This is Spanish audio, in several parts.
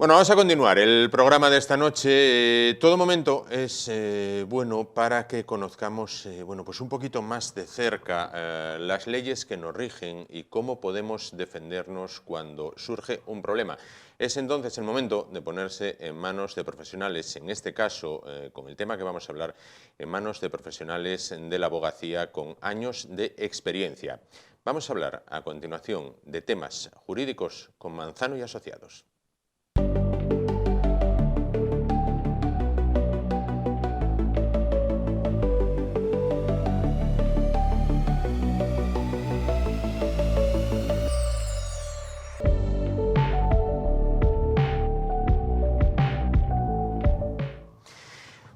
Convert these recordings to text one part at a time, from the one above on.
Bueno, vamos a continuar el programa de esta noche. Todo momento es bueno para que conozcamos pues un poquito más de cerca las leyes que nos rigen y cómo podemos defendernos cuando surge un problema. Es entonces el momento de ponerse en manos de profesionales, en este caso, con el tema que vamos a hablar, en manos de profesionales de la abogacía con años de experiencia. Vamos a hablar a continuación de temas jurídicos con Manzano y Asociados.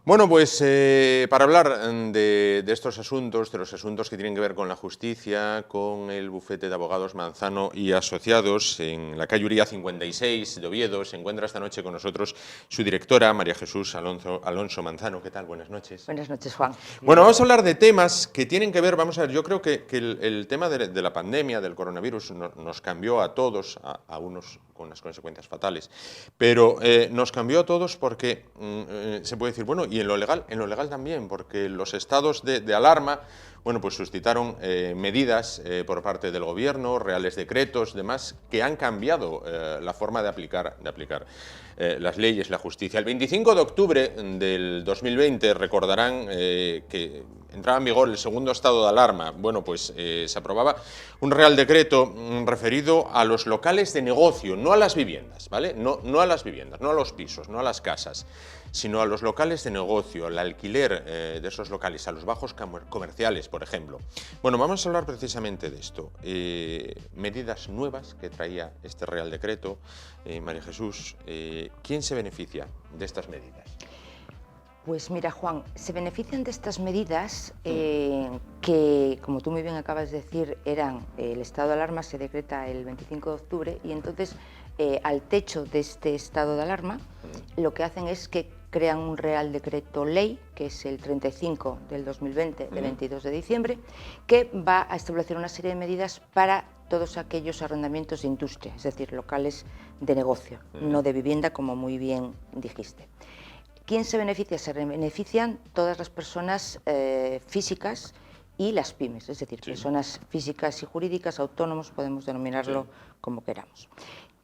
Bueno, pues para hablar de estos asuntos, de los asuntos que tienen que ver con la justicia, con el bufete de abogados Manzano y Asociados, en la calle Uría 56 de Oviedo, se encuentra esta noche con nosotros su directora, María Jesús Alonso Manzano. ¿Qué tal? Buenas noches. Buenas noches, Juan. Bueno, vamos a hablar de temas que tienen que ver, vamos a ver, yo creo que el tema de la pandemia, del coronavirus, nos cambió a todos, a unos con unas consecuencias fatales, pero nos cambió a todos porque se puede decir, bueno, y en lo legal también, porque los estados de alarma, bueno, pues suscitaron medidas por parte del gobierno, reales decretos, demás, que han cambiado la forma de aplicar las leyes, la justicia. El 25 de octubre del 2020, recordarán que entraba en vigor el segundo estado de alarma. Bueno, pues se aprobaba un real decreto referido a los locales de negocio, no a las viviendas, ¿vale? No a las viviendas, no a los pisos, no a las casas, sino a los locales de negocio, al alquiler de esos locales, a los bajos comerciales, por ejemplo. Bueno, vamos a hablar precisamente de esto. Medidas nuevas que traía este Real Decreto. María Jesús, ¿quién se beneficia de estas medidas? Pues mira, Juan, se benefician de estas medidas que, como tú muy bien acabas de decir, el estado de alarma se decreta el 25 de octubre y entonces al techo de este estado de alarma lo que hacen es que crean un Real Decreto Ley, que es el 35 del 2020, de 22 de diciembre, que va a establecer una serie de medidas para todos aquellos arrendamientos de industria, es decir, locales de negocio, no de vivienda, como muy bien dijiste. ¿Quién se beneficia? Se benefician todas las personas físicas y las pymes, es decir, personas físicas y jurídicas, autónomos, podemos denominarlo como queramos,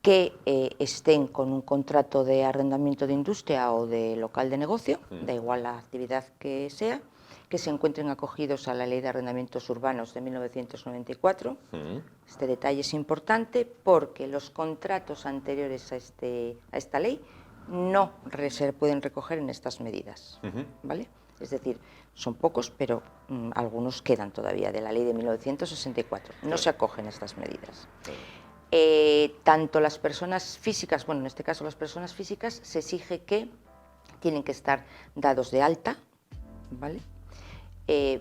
que estén con un contrato de arrendamiento de industria o de local de negocio, da igual la actividad que sea, que se encuentren acogidos a la Ley de Arrendamientos Urbanos de 1994. Este detalle es importante porque los contratos anteriores a esta ley no se pueden recoger en estas medidas, ¿vale? Es decir, son pocos, pero algunos quedan todavía de la ley de 1964. No se acogen estas medidas. Tanto las personas físicas, bueno, en este caso las personas físicas, se exige que tienen que estar dados de alta, ¿vale?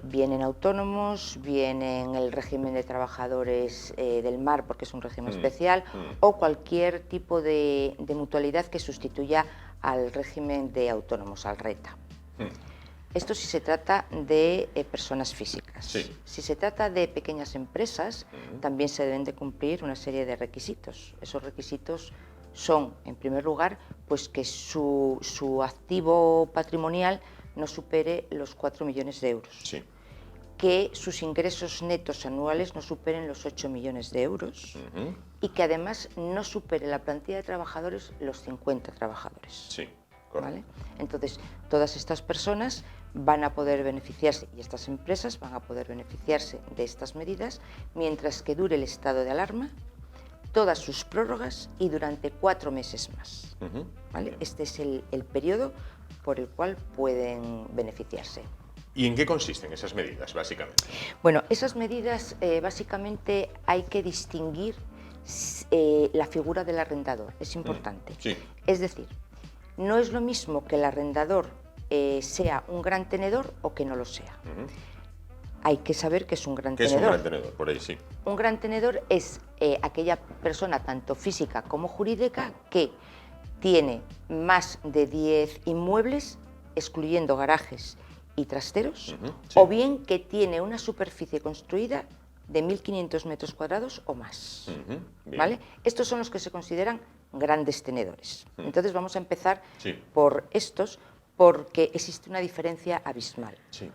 Vienen autónomos, vienen el régimen de trabajadores del mar, porque es un régimen especial, o cualquier tipo de mutualidad que sustituya al régimen de autónomos, al RETA. Esto si se trata de personas físicas. Sí. Si se trata de pequeñas empresas, también se deben de cumplir una serie de requisitos. Esos requisitos son, en primer lugar, pues que su activo patrimonial no supere los 4 millones de euros, que sus ingresos netos anuales no superen los 8 millones de euros y que además no supere la plantilla de trabajadores los 50 trabajadores. ¿Vale? Entonces, todas estas personas van a poder beneficiarse, y estas empresas van a poder beneficiarse de estas medidas mientras que dure el estado de alarma, todas sus prórrogas y durante 4 meses más. ¿Vale? Este es el periodo por el cual pueden beneficiarse. ¿Y en qué consisten esas medidas, básicamente? Bueno, esas medidas, básicamente, hay que distinguir la figura del arrendador, es importante. Es decir, no es lo mismo que el arrendador sea un gran tenedor o que no lo sea. Hay que saber qué es un gran tenedor. ¿Qué es un gran tenedor? Por ahí sí. Un gran tenedor es aquella persona, tanto física como jurídica, que tiene más de 10 inmuebles, excluyendo garajes y trasteros, o bien que tiene una superficie construida de 1.500 metros cuadrados o más. ¿Vale? Estos son los que se consideran grandes tenedores. Entonces vamos a empezar Sí. por estos, porque existe una diferencia abismal. Sí.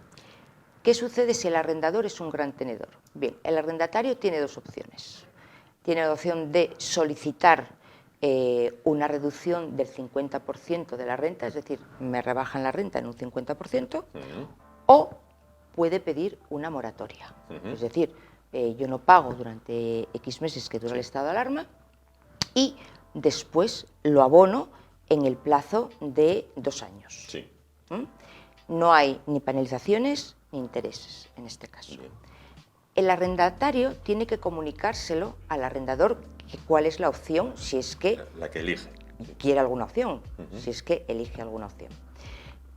¿Qué sucede si el arrendador es un gran tenedor? Bien, el arrendatario tiene dos opciones. Tiene la opción de solicitar una reducción del 50% de la renta, es decir, me rebajan la renta en un 50%, o puede pedir una moratoria. Es decir, yo no pago durante X meses que dura el estado de alarma y después lo abono en el plazo de 2 años. Sí. No hay ni penalizaciones ni intereses en este caso. Bien. El arrendatario tiene que comunicárselo al arrendador cuál es la opción, si es que La que elige. quiere alguna opción, si es que elige alguna opción.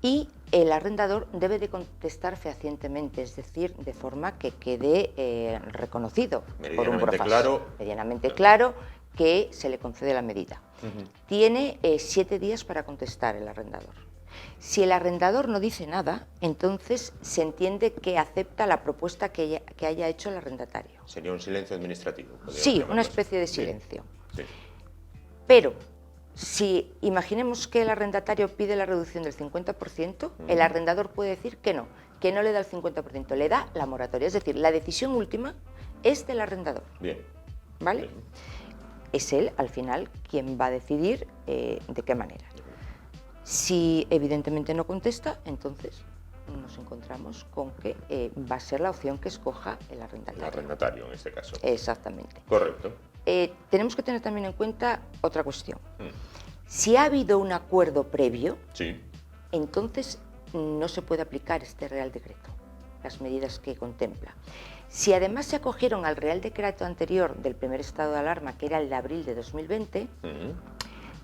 Y el arrendador debe de contestar fehacientemente, es decir, de forma que quede reconocido por un Medianamente profas, claro. medianamente claro que se le concede la medida. Tiene 7 días para contestar el arrendador. Si el arrendador no dice nada, entonces se entiende que acepta la propuesta que haya hecho el arrendatario. Sería un silencio administrativo. podríamos Sí, llamarlo una así. especie de Sí. silencio. Sí. Pero si imaginemos que el arrendatario pide la reducción del 50%, el arrendador puede decir que no le da el 50%, le da la moratoria. Es decir, la decisión última es del arrendador. Bien. ¿Vale? Bien. Es él, al final, quien va a decidir de qué manera. Si evidentemente no contesta, entonces nos encontramos con que va a ser la opción que escoja el El arrendatario. arrendatario, en este caso. Exactamente. Correcto. Tenemos que tener también en cuenta otra cuestión. Si ha habido un acuerdo previo, Sí. entonces no se puede aplicar este Real Decreto, las medidas que contempla. Si además se acogieron al Real Decreto anterior del primer estado de alarma, que era el de abril de 2020,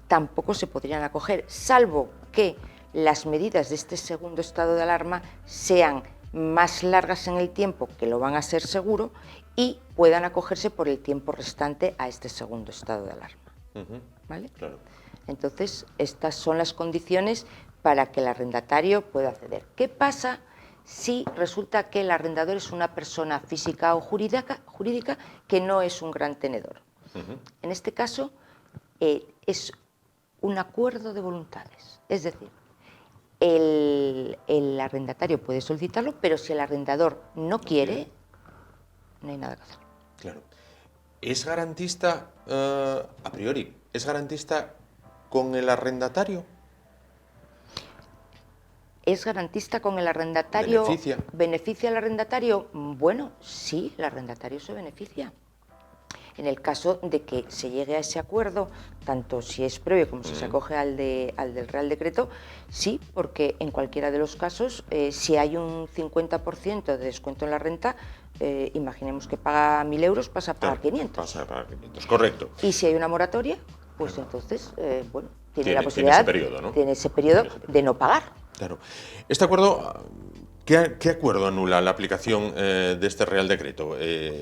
tampoco se podrían acoger, salvo que las medidas de este segundo estado de alarma sean más largas en el tiempo, que lo van a ser seguro, y puedan acogerse por el tiempo restante a este segundo estado de alarma. ¿Vale? Claro. Entonces, estas son las condiciones para que el arrendatario pueda acceder. ¿Qué pasa si resulta que el arrendador es una persona física o jurídica que no es un gran tenedor? En este caso, es un acuerdo de voluntades. Es decir, el arrendatario puede solicitarlo, pero si el arrendador no quiere, no hay nada que hacer. Claro. ¿Es garantista, a priori, es garantista con el arrendatario? ¿Es garantista con el arrendatario? ¿Beneficia? ¿Beneficia al arrendatario? Bueno, sí, el arrendatario se beneficia. En el caso de que se llegue a ese acuerdo, tanto si es previo como si se acoge al del Real Decreto, sí, porque en cualquiera de los casos, si hay un 50% de descuento en la renta, imaginemos que paga 1.000 euros, pasa a pagar 500. Pasa a pagar 500, correcto. Y si hay una moratoria, pues entonces, bueno, tiene la Tiene posibilidad, ese periodo, ¿no? tiene ese periodo de no pagar. Claro. Este acuerdo, ¿qué acuerdo anula la aplicación de este Real Decreto?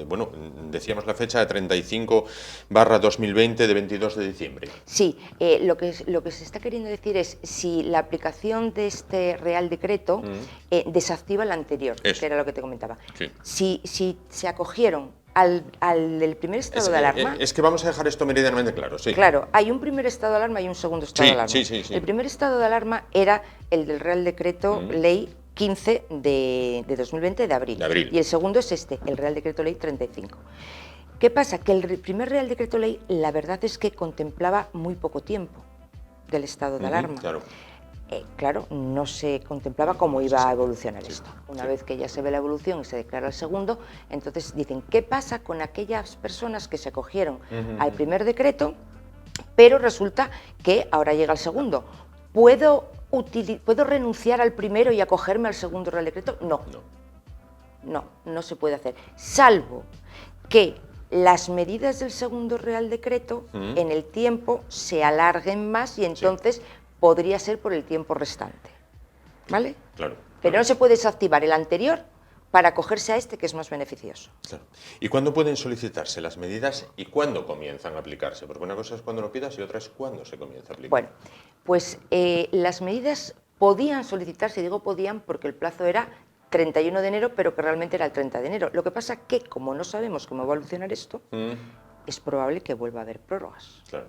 Bueno, decíamos la fecha de 35/2020 de 22 de diciembre. Sí, lo que se está queriendo decir es si la aplicación de este Real Decreto desactiva el anterior, Eso. que era lo que te comentaba. Sí. Si se acogieron al del primer estado de alarma... Es que vamos a dejar esto meridianamente claro, sí. Claro, hay un primer estado de alarma y un segundo estado de alarma. Sí. El primer estado de alarma era el del Real Decreto Ley 15 de 2020 de abril. Y el segundo es este, el Real Decreto Ley 35. ¿Qué pasa? Que el primer Real Decreto Ley, la verdad es que contemplaba muy poco tiempo del estado de alarma. Claro. Claro, no se contemplaba cómo iba a evolucionar esto. Una vez que ya se ve la evolución y se declara el segundo, entonces dicen, ¿qué pasa con aquellas personas que se acogieron al primer decreto, pero resulta que ahora llega el segundo? ¿Puedo renunciar al primero y acogerme al segundo Real Decreto? No se puede hacer, salvo que las medidas del segundo Real Decreto en el tiempo se alarguen más y entonces podría ser por el tiempo restante, ¿vale? Claro. Pero no se puede desactivar el anterior para acogerse a este que es más beneficioso. Claro. ¿Y cuándo pueden solicitarse las medidas y cuándo comienzan a aplicarse? Porque una cosa es cuando lo pidas y otra es cuándo se comienza a aplicar. Bueno, pues las medidas podían solicitarse, digo podían porque el plazo era 31 de enero, pero que realmente era el 30 de enero. Lo que pasa que, como no sabemos cómo va a evolucionar esto, es probable que vuelva a haber prórrogas. Claro.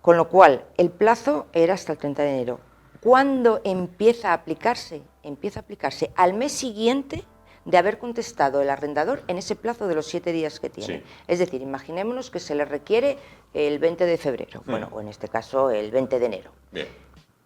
Con lo cual, el plazo era hasta el 30 de enero. ¿Cuándo empieza a aplicarse? Empieza a aplicarse al mes siguiente de haber contestado el arrendador en ese plazo de los 7 días que tiene. Sí. Es decir, imaginémonos que se le requiere el 20 de febrero, bueno, o en este caso el 20 de enero. Bien.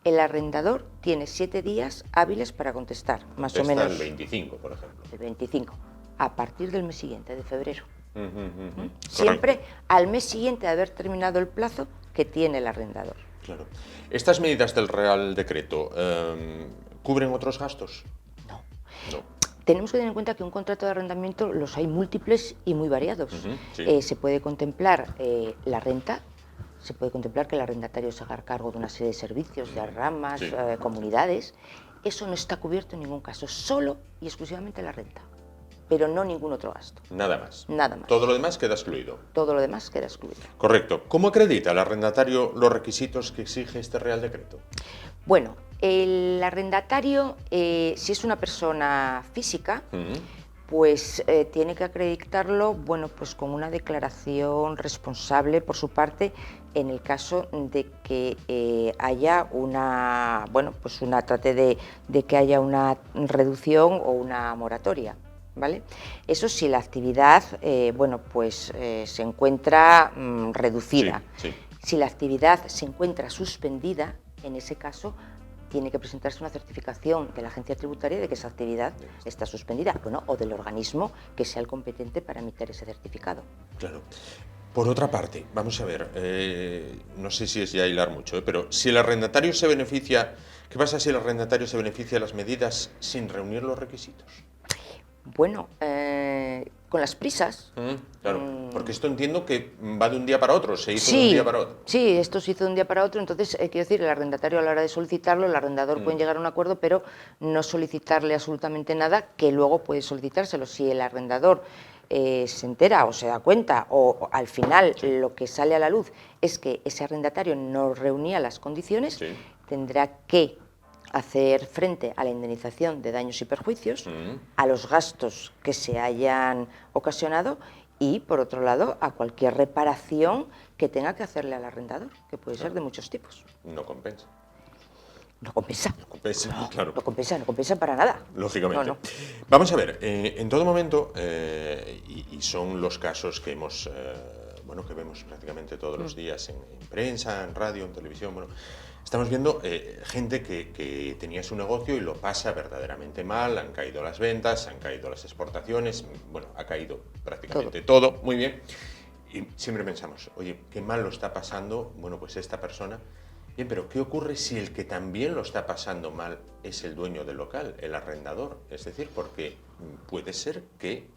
El arrendador tiene 7 días hábiles para contestar, más o menos. el 25, por ejemplo. El 25, a partir del mes siguiente, de febrero. Correcto. Siempre al mes siguiente de haber terminado el plazo que tiene el arrendador. Claro. ¿Estas medidas del Real Decreto cubren otros gastos? No. No. Tenemos que tener en cuenta que un contrato de arrendamiento los hay múltiples y muy variados. Sí. Se puede contemplar la renta, se puede contemplar que el arrendatario se haga cargo de una serie de servicios, de ramas, Sí. Comunidades. Eso no está cubierto en ningún caso, solo y exclusivamente la renta, pero no ningún otro gasto. Nada más. Nada más. Todo lo demás queda excluido. Todo lo demás queda excluido. Correcto. ¿Cómo acredita el arrendatario los requisitos que exige este Real Decreto? Bueno, el arrendatario, si es una persona física, pues tiene que acreditarlo, bueno, pues con una declaración responsable por su parte en el caso de que haya una, bueno, pues trate de que haya una reducción o una moratoria, ¿vale? Eso si la actividad, bueno, pues se encuentra reducida. Sí, sí. Si la actividad se encuentra suspendida, en ese caso tiene que presentarse una certificación de la agencia tributaria de que esa actividad está suspendida, bueno, o del organismo que sea el competente para emitir ese certificado. Claro. Por otra parte, vamos a ver, no sé si es ya hilar mucho, pero si el arrendatario se beneficia, ¿qué pasa si el arrendatario se beneficia de las medidas sin reunir los requisitos? Bueno, con las prisas. Claro, porque esto entiendo que va de un día para otro, se hizo de un día para otro. Sí, esto se hizo de un día para otro, entonces, quiero decir, el arrendatario a la hora de solicitarlo, el arrendador puede llegar a un acuerdo, pero no solicitarle absolutamente nada, que luego puede solicitárselo. Si el arrendador se entera o se da cuenta, o al final lo que sale a la luz es que ese arrendatario no reunía las condiciones, tendrá que hacer frente a la indemnización de daños y perjuicios, a los gastos que se hayan ocasionado y, por otro lado, a cualquier reparación que tenga que hacerle al arrendador, que puede ser de muchos tipos. No compensa. No compensa. No compensa, No, claro. no compensa para nada. Lógicamente. No. Vamos a ver, en todo momento, y son los casos que hemos, bueno, que vemos prácticamente todos los días en prensa, en radio, en televisión, bueno, estamos viendo gente que tenía su negocio y lo pasa verdaderamente mal, han caído las ventas, han caído las exportaciones, bueno, ha caído prácticamente todo, muy bien. Y siempre pensamos, oye, qué mal lo está pasando, bueno, pues esta persona. Bien, pero ¿qué ocurre si el que también lo está pasando mal es el dueño del local, el arrendador? Es decir, porque puede ser que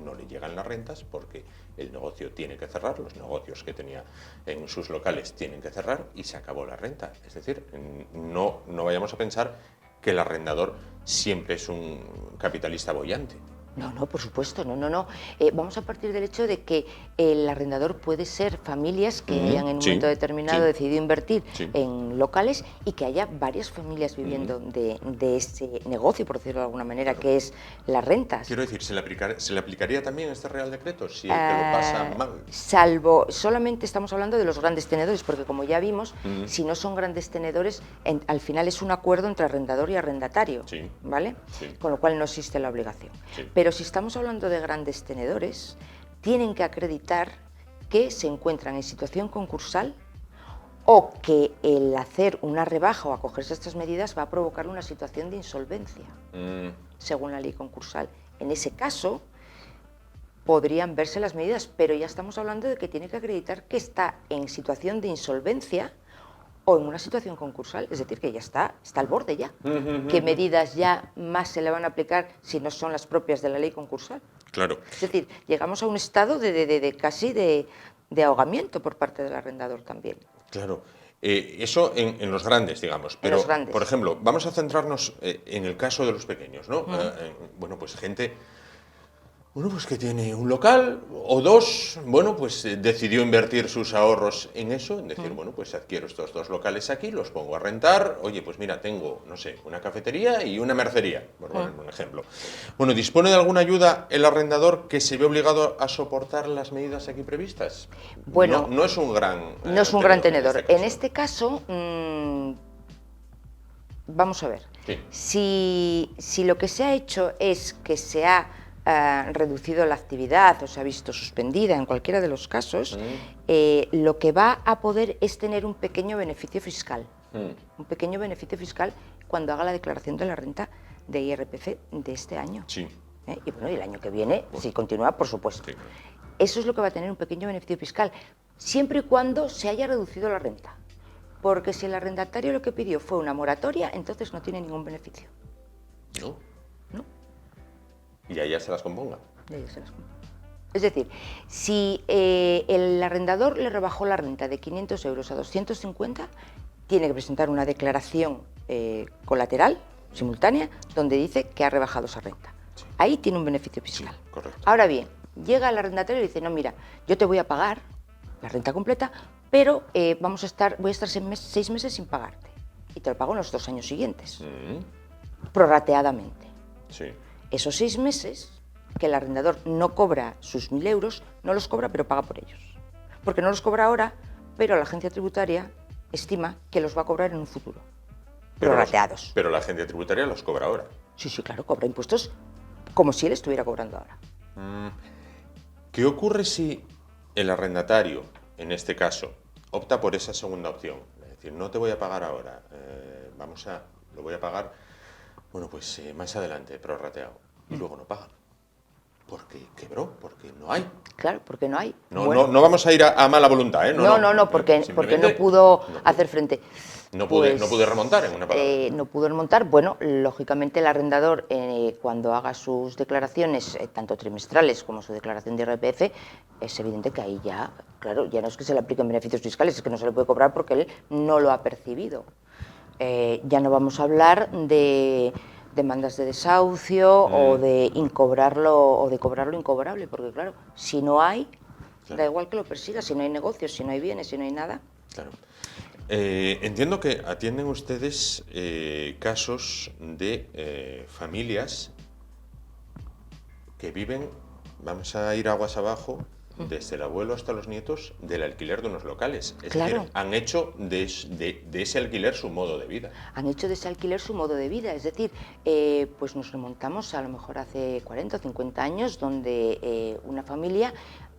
no le llegan las rentas porque el negocio tiene que cerrar, los negocios que tenía en sus locales tienen que cerrar y se acabó la renta. Es decir, no vayamos a pensar que el arrendador siempre es un capitalista boyante. No, por supuesto, no. Vamos a partir del hecho de que el arrendador puede ser familias que hayan en un momento determinado decidido invertir en locales y que haya varias familias viviendo de ese negocio, por decirlo de alguna manera, que es las rentas. Quiero decir, ¿se le aplicaría también este Real Decreto si el que lo pasa mal? Salvo, solamente estamos hablando de los grandes tenedores, porque como ya vimos, si no son grandes tenedores, al final es un acuerdo entre arrendador y arrendatario, ¿vale? Con lo cual no existe la obligación. Pero si estamos hablando de grandes tenedores, tienen que acreditar que se encuentran en situación concursal o que el hacer una rebaja o acogerse a estas medidas va a provocar una situación de insolvencia, según la ley concursal. En ese caso, podrían verse las medidas, pero ya estamos hablando de que tiene que acreditar que está en situación de insolvencia o en una situación concursal, es decir, que ya está al borde ya. ¿Qué medidas ya más se le van a aplicar si no son las propias de la ley concursal? Claro. Es decir, llegamos a un estado de casi de ahogamiento por parte del arrendador también. Claro. Eso en los grandes, digamos. Pero, los grandes. Por ejemplo, vamos a centrarnos en el caso de los pequeños, ¿no? Bueno, pues gente Bueno, pues que tiene un local o dos, bueno, pues decidió invertir sus ahorros en eso, en decir, bueno, pues adquiero estos dos locales aquí, los pongo a rentar, oye, pues mira, tengo, no sé, una cafetería y una mercería, por poner un ejemplo. Bueno, ¿dispone de alguna ayuda el arrendador que se ve obligado a soportar las medidas aquí previstas? Bueno, No es un gran no es un gran tenedor tenedor. En este caso, vamos a ver, Sí. si lo que se ha hecho es que se ha reducido la actividad o se ha visto suspendida en cualquiera de los casos, lo que va a poder es tener un pequeño beneficio fiscal. Un pequeño beneficio fiscal cuando haga la declaración de la renta de IRPF de este año. Sí. Y bueno, y el año que viene, si continúa, por supuesto. Sí. Eso es lo que va a tener un pequeño beneficio fiscal, siempre y cuando se haya reducido la renta. Porque si el arrendatario lo que pidió fue una moratoria, entonces no tiene ningún beneficio. ¿No? ¿No? Y allá se las componga. Y allá se las componga. Es decir, si el arrendador le rebajó la renta de 500 euros a 250, tiene que presentar una declaración colateral, simultánea, donde dice que ha rebajado esa renta. Sí. Ahí tiene un beneficio fiscal. Sí, correcto. Ahora bien, llega el arrendatario y dice, no, mira, yo te voy a pagar la renta completa, pero voy a estar 6 meses sin pagarte. Y te lo pago en los 2 años siguientes, prorrateadamente. Sí. Esos 6 meses que el arrendador no cobra sus 1.000 euros, no los cobra, pero paga por ellos. Porque no los cobra ahora, pero la agencia tributaria estima que los va a cobrar en un futuro, prorrateados. Pero la agencia tributaria los cobra ahora. Sí, sí, claro, cobra impuestos como si él estuviera cobrando ahora. ¿Qué ocurre si el arrendatario, en este caso, opta por esa segunda opción? Es decir, no te voy a pagar ahora, lo voy a pagar, bueno, pues más adelante, prorrateado, y luego no paga. Porque quebró, porque no hay. Claro, porque no hay. No vamos a ir a mala voluntad, ¿eh? No, porque no pudo hacer frente. No pude remontar, en una palabra. No pudo remontar. Bueno, lógicamente el arrendador, cuando haga sus declaraciones, tanto trimestrales como su declaración de IRPF, es evidente que ahí ya, claro, ya no es que se le apliquen beneficios fiscales, es que no se le puede cobrar porque él no lo ha percibido. Ya no vamos a hablar de demandas de desahucio o de incobrarlo o de cobrarlo incobrable, porque claro, si no hay, da igual que lo persiga, si no hay negocios, si no hay bienes, si no hay nada. Claro. Entiendo que atienden ustedes casos de familias que viven, vamos a ir aguas abajo, desde el abuelo hasta los nietos, del alquiler de unos locales. Es decir, han hecho de ese alquiler su modo de vida. Han hecho de ese alquiler su modo de vida, es decir, pues nos remontamos a lo mejor hace 40 o 50 años, donde una familia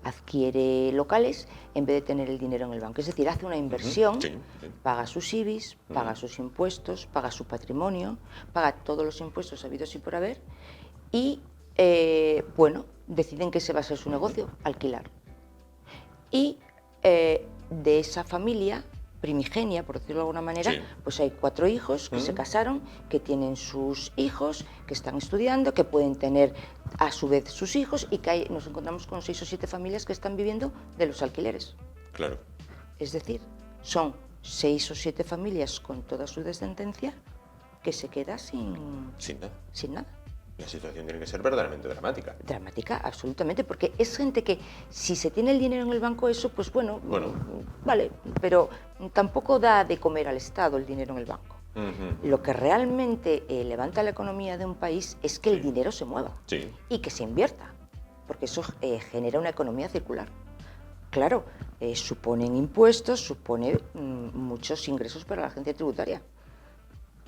adquiere locales en vez de tener el dinero en el banco. Es decir, hace una inversión, paga sus IBIs, paga sus impuestos, paga su patrimonio, paga todos los impuestos habidos y por haber, y bueno, deciden que ese va a ser su negocio, alquilar. Y de esa familia primigenia, por decirlo de alguna manera, pues hay 4 hijos que se casaron, que tienen sus hijos, que están estudiando, que pueden tener a su vez sus hijos, y que nos encontramos con 6 o 7 familias que están viviendo de los alquileres. Claro. Es decir, son 6 o 7 familias con toda su descendencia que se queda sin nada. La situación tiene que ser verdaderamente dramática. Dramática, absolutamente, porque es gente que, si se tiene el dinero en el banco, eso, pues bueno, vale, pero tampoco da de comer al Estado el dinero en el banco. Lo que realmente levanta la economía de un país es que el dinero se mueva y que se invierta, porque eso genera una economía circular. Claro, suponen impuestos, supone muchos ingresos para la agencia tributaria,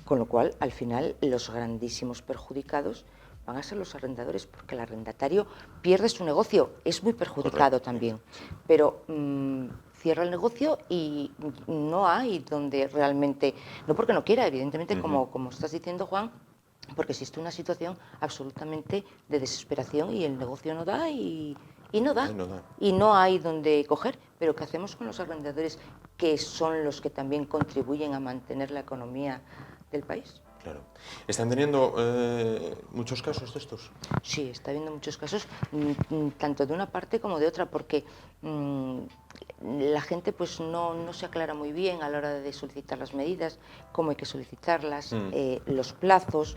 con lo cual, al final, los grandísimos perjudicados van a ser los arrendadores, porque el arrendatario pierde su negocio, es muy perjudicado también, pero cierra el negocio y no hay donde realmente, no porque no quiera, evidentemente, como estás diciendo, Juan, porque existe una situación absolutamente de desesperación y el negocio no da y no da, y no hay donde coger. Pero ¿qué hacemos con los arrendadores, que son los que también contribuyen a mantener la economía del país? Claro. ¿Están teniendo muchos casos de estos? Sí, está habiendo muchos casos, tanto de una parte como de otra, porque la gente pues no se aclara muy bien a la hora de solicitar las medidas, cómo hay que solicitarlas, los plazos,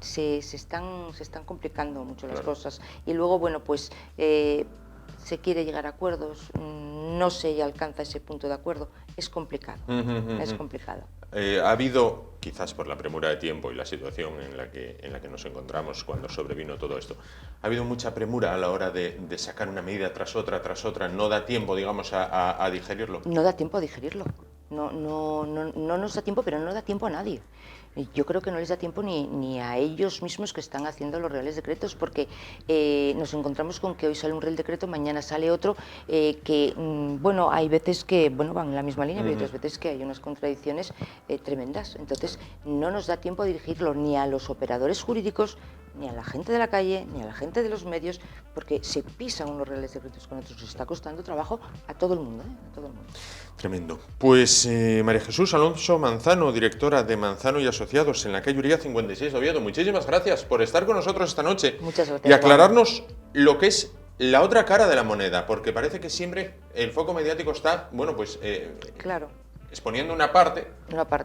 se están complicando mucho las cosas. Y luego, bueno, pues se quiere llegar a acuerdos, no se alcanza ese punto de acuerdo, es complicado, es complicado. Ha habido, quizás por la premura de tiempo y la situación en la que nos encontramos cuando sobrevino todo esto, ha habido mucha premura a la hora de sacar una medida tras otra, no da tiempo, digamos, a digerirlo. No da tiempo a digerirlo, no nos da tiempo, pero no da tiempo a nadie. Yo creo que no les da tiempo ni a ellos mismos que están haciendo los reales decretos, porque nos encontramos con que hoy sale un real decreto, mañana sale otro, que, bueno, hay veces que, bueno, van en la misma línea, pero hay otras veces que hay unas contradicciones tremendas. Entonces, no nos da tiempo a dirigirlo ni a los operadores jurídicos, ni a la gente de la calle, ni a la gente de los medios, porque se pisan unos reales decretos con otros. Les está costando trabajo a todo el mundo, a todo el mundo. Tremendo. Pues María Jesús Alonso Manzano, directora de Manzano y Asociados en la calle Uría 56 de Oviedo, muchísimas gracias por estar con nosotros esta noche. Muchas gracias. Y aclararnos lo que es la otra cara de la moneda, porque parece que siempre el foco mediático está, bueno, pues claro, exponiendo una parte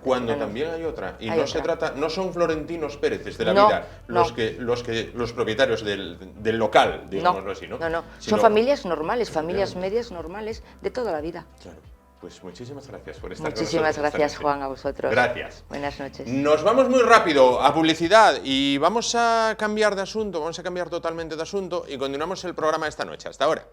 cuando no, también hay otra. Y hay no otra. se trata, no son Florentinos Péreces de la No, vida los propietarios del local, digámoslo así, ¿no? No, Sino, son familias normales, familias medias normales de toda la vida. Claro. Pues muchísimas gracias por estar Muchísimas con nosotros. gracias, Juan, a vosotros. Gracias. Buenas noches. Nos vamos muy rápido a publicidad y vamos a cambiar de asunto, vamos a cambiar totalmente de asunto y continuamos el programa esta noche. Hasta ahora.